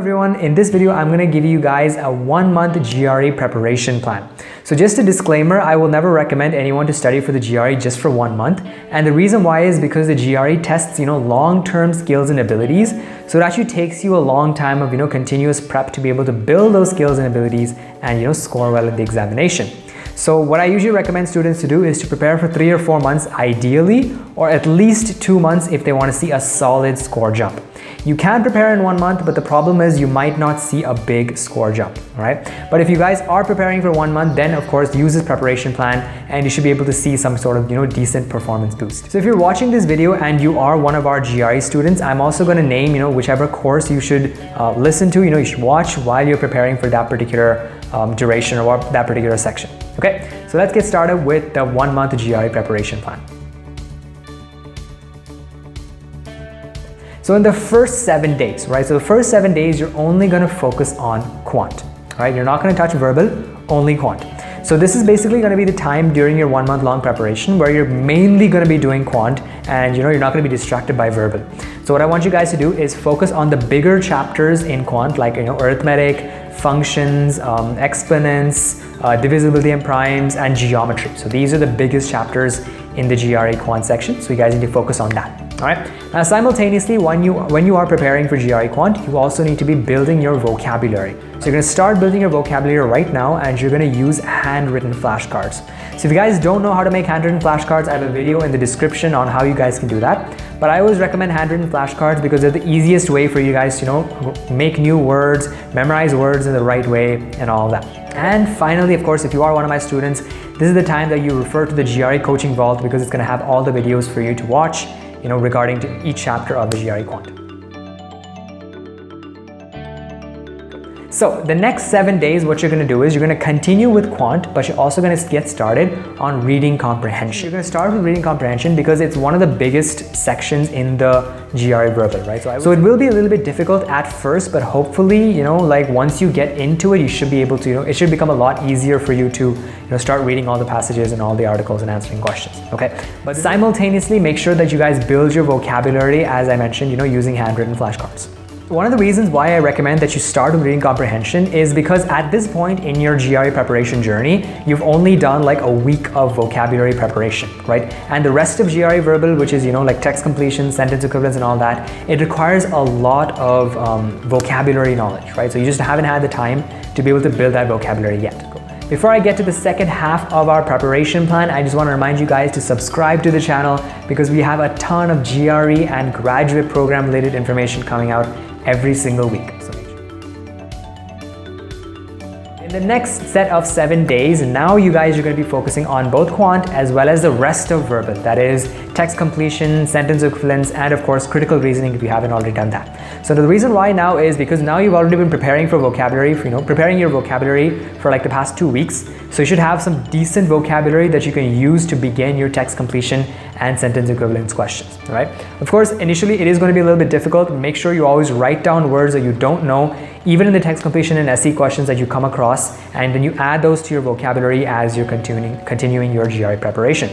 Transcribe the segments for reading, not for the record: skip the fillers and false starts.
everyone, in this video I'm going to give you guys a 1-month GRE preparation plan. So just a disclaimer, I will never recommend anyone to study for the GRE just for 1 month, and the reason why is because the GRE tests long-term skills and abilities, so it actually takes you a long time of continuous prep to be able to build those skills and abilities and score well in the examination. So what I usually recommend students to do is to prepare for 3 or 4 months ideally, or at least 2 months if they want to see a solid score jump. You can prepare in 1 month, but the problem is you might not see a big score jump, alright? But if you guys are preparing for 1 month, then of course use this preparation plan and you should be able to see some sort of decent performance boost. So if you're watching this video and you are one of our GRE students, I'm also going to name whichever course you should listen to, you should watch while you're preparing for that particular duration or that particular section. Okay, so let's get started with the 1 month GRE preparation plan. So in the first 7 days, right? So the first 7 days, you're only going to focus on quant, right? You're not going to touch verbal, only quant. So this is basically going to be the time during your 1 month long preparation where you're mainly going to be doing quant and you're not going to be distracted by verbal. So what I want you guys to do is focus on the bigger chapters in quant, like arithmetic, functions, exponents, divisibility and primes, and geometry. So these are the biggest chapters in the GRE quant section, so you guys need to focus on that. All right. Now simultaneously, when you are preparing for GRE quant, you also need to be building your vocabulary. So you're going to start building your vocabulary right now, and you're going to use handwritten flashcards. So if you guys don't know how to make handwritten flashcards, I have a video in the description on how you guys can do that. But I always recommend handwritten flashcards because they're the easiest way for you guys to make new words, memorize words in the right way, and all of that. And finally, of course, if you are one of my students, this is the time that you refer to the GRE coaching vault because it's going to have all the videos for you to watch, regarding to each chapter of the GRE quant. So the next 7 days, what you're going to do is you're going to continue with quant, but you're also going to get started on reading comprehension. You're going to start with reading comprehension because it's one of the biggest sections in the GRE verbal, right? So it will be a little bit difficult at first, but hopefully, like once you get into it, you should be able to, it should become a lot easier for you to, start reading all the passages and all the articles and answering questions, okay? But simultaneously, make sure that you guys build your vocabulary, as I mentioned, using handwritten flashcards. One of the reasons why I recommend that you start with reading comprehension is because at this point in your GRE preparation journey, you've only done like a week of vocabulary preparation, right? And the rest of GRE verbal, which is, like text completion, sentence equivalence and all that, it requires a lot of vocabulary knowledge, right? So you just haven't had the time to be able to build that vocabulary yet. Before I get to the second half of our preparation plan, I just want to remind you guys to subscribe to the channel because we have a ton of GRE and graduate program related information coming out every single week. In the next set of 7 days, now you guys are going to be focusing on both quant as well as the rest of verbal. That is text completion, sentence equivalence, and of course critical reasoning if you haven't already done that. So the reason why now is because now you've already been preparing for vocabulary, preparing your vocabulary for like the past 2 weeks. So you should have some decent vocabulary that you can use to begin your text completion and sentence equivalence questions, right? Of course, initially it is going to be a little bit difficult. Make sure you always write down words that you don't know, even in the text completion and SE questions that you come across, and then you add those to your vocabulary as you're continuing your GRE preparation.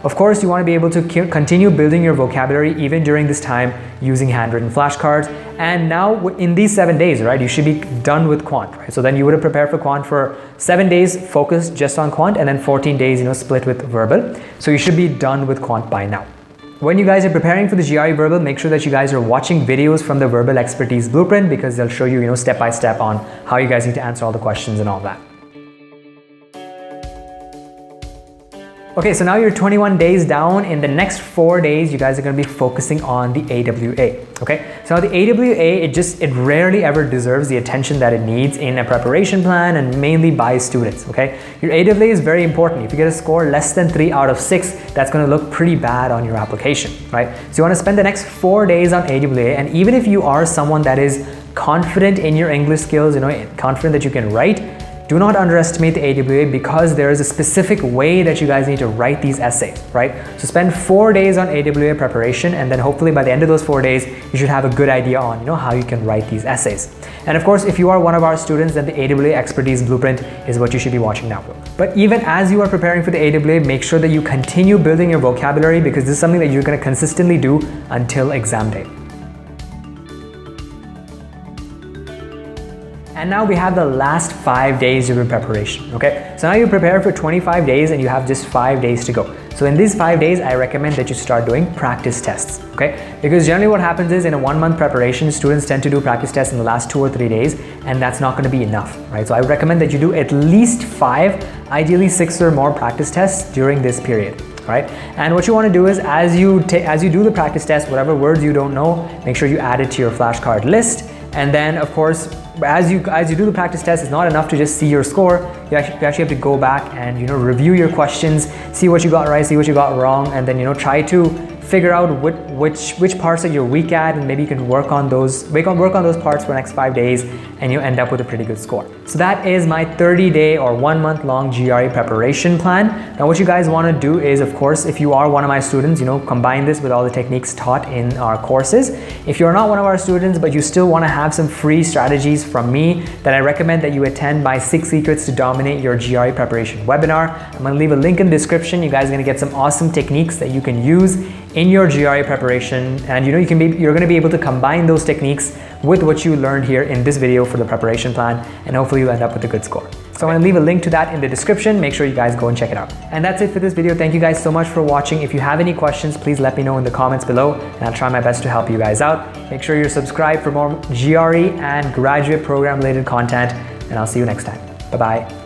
Of course, you want to be able to continue building your vocabulary even during this time using handwritten flashcards. And now in these 7 days, right, you should be done with quant, right? So then you would have prepared for quant for 7 days focused just on quant and then 14 days, split with verbal. So you should be done with quant by now. When you guys are preparing for the GRE verbal, make sure that you guys are watching videos from the Verbal Expertise Blueprint because they'll show you, step by step on how you guys need to answer all the questions and all that. Okay, so now you're 21 days down. In the next 4 days, you guys are going to be focusing on the AWA, okay? So now the AWA, it rarely ever deserves the attention that it needs in a preparation plan and mainly by students, okay? Your AWA is very important. If you get a score less than 3 out of 6, that's going to look pretty bad on your application, right? So you want to spend the next 4 days on AWA, and even if you are someone that is confident in your English skills, confident that you can write, do not underestimate the AWA because there is a specific way that you guys need to write these essays, right? So spend 4 days on AWA preparation, and then hopefully by the end of those 4 days, you should have a good idea on, how you can write these essays. And of course, if you are one of our students, then the AWA Expertise Blueprint is what you should be watching now. But even as you are preparing for the AWA, make sure that you continue building your vocabulary because this is something that you're going to consistently do until exam day. And now we have the last 5 days of your preparation, okay? So now you prepare for 25 days and you have just 5 days to go. So in these 5 days, I recommend that you start doing practice tests, okay? Because generally what happens is in a 1-month preparation, students tend to do practice tests in the last 2 or 3 days, and that's not gonna be enough, right? So I would recommend that you do at least 5, ideally 6 or more practice tests during this period. Right? And what you want to do is as you do the practice test, whatever words you don't know, make sure you add it to your flashcard list. And then of course, as you do the practice test, it's not enough to just see your score. You actually have to go back and review your questions, see what you got right, see what you got wrong, and then try to figure out which parts that you're weak at, and maybe you can work on those parts for the next 5 days, and you end up with a pretty good score. So that is my 30-day or 1-month long GRE preparation plan. Now what you guys want to do is, of course, if you are one of my students, combine this with all the techniques taught in our courses. If you're not one of our students but you still want to have some free strategies from me, then I recommend that you attend my 6 Secrets to Dominate Your GRE Preparation webinar. I'm going to leave a link in the description. You guys are going to get some awesome techniques that you can use in your GRE preparation, and you're going to be able to combine those techniques with what you learned here in this video for the preparation plan, and hopefully you'll end up with a good score. So I'm going to leave a link to that in the description. Make sure you guys go and check it out. And that's it for this video. Thank you guys so much for watching. If you have any questions, please let me know in the comments below, and I'll try my best to help you guys out. Make sure you're subscribed for more GRE and graduate program related content, and I'll see you next time. Bye-bye.